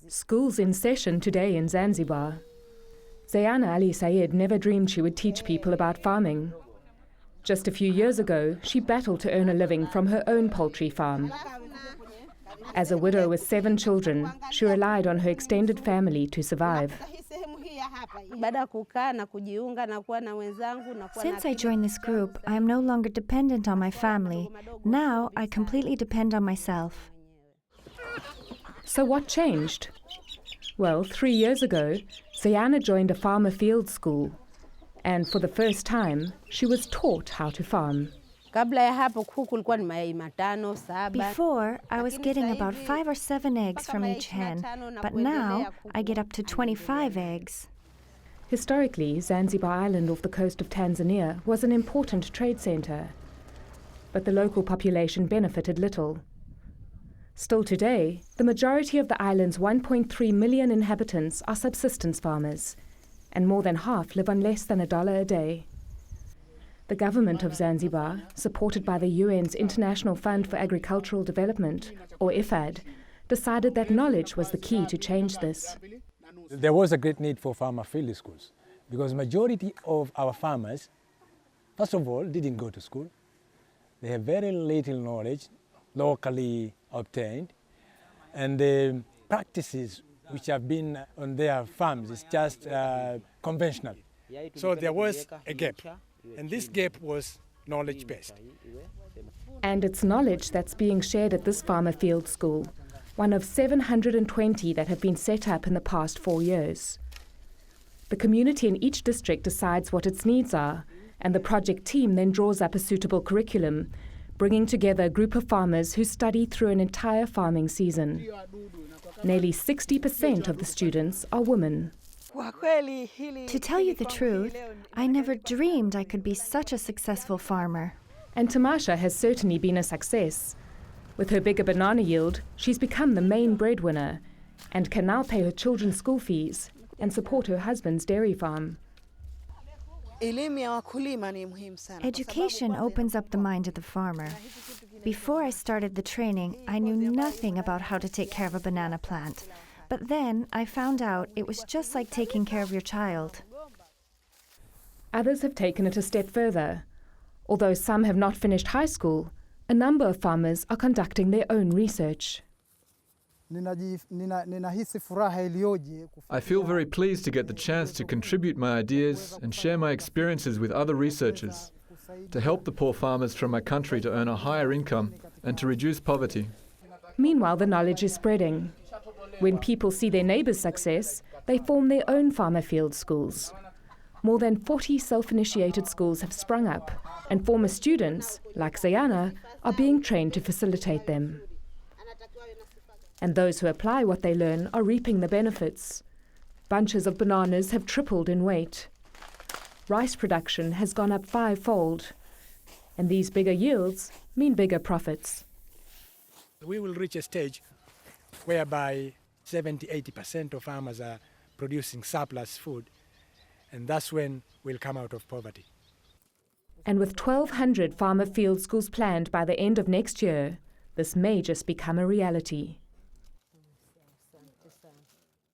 School's in session today in Zanzibar. Zayana Ali Sayed never dreamed she would teach people about farming. Just a few years ago, she battled to earn a living from her own poultry farm. As a widow with 7 children, she relied on her extended family to survive. Since I joined this group, I am no longer dependent on my family. Now I completely depend on myself. So what changed? Well, 3 years ago, Zayana joined a farmer field school. And for the first time, she was taught how to farm. Before, I was getting about 5 or 7 eggs from each hen, but now I get up to 25 eggs. Historically, Zanzibar Island off the coast of Tanzania was an important trade centre. But the local population benefited little. Still today, the majority of the island's 1.3 million inhabitants are subsistence farmers, and more than half live on less than $1 a day. The government of Zanzibar, supported by the UN's International Fund for Agricultural Development, or IFAD, decided that knowledge was the key to change this. There was a great need for farmer field schools because majority of our farmers, first of all, didn't go to school. They have very little knowledge, locally obtained, and the practices which have been on their farms is just conventional. So there was a gap, and this gap was knowledge-based. And it's knowledge that's being shared at this farmer field school, one of 720 that have been set up in the past 4 years. The community in each district decides what its needs are, and the project team then draws up a suitable curriculum, bringing together a group of farmers who study through an entire farming season. Nearly 60% of the students are women. To tell you the truth, I never dreamed I could be such a successful farmer. And Tamasha has certainly been a success. With her bigger banana yield, she's become the main breadwinner and can now pay her children's school fees and support her husband's dairy farm. Education opens up the mind of the farmer. Before I started the training, I knew nothing about how to take care of a banana plant. But then I found out it was just like taking care of your child. Others have taken it a step further. Although some have not finished high school, a number of farmers are conducting their own research. I feel very pleased to get the chance to contribute my ideas and share my experiences with other researchers to help the poor farmers from my country to earn a higher income and to reduce poverty. Meanwhile, the knowledge is spreading. When people see their neighbours' success, they form their own farmer field schools. More than 40 self-initiated schools have sprung up, and former students, like Zayana, are being trained to facilitate them. And those who apply what they learn are reaping the benefits. Bunches of bananas have tripled in weight. Rice production has gone up 5-fold. And these bigger yields mean bigger profits. We will reach a stage whereby 70–80% of farmers are producing surplus food, and that's when we'll come out of poverty. And with 1,200 farmer field schools planned by the end of next year, this may just become a reality.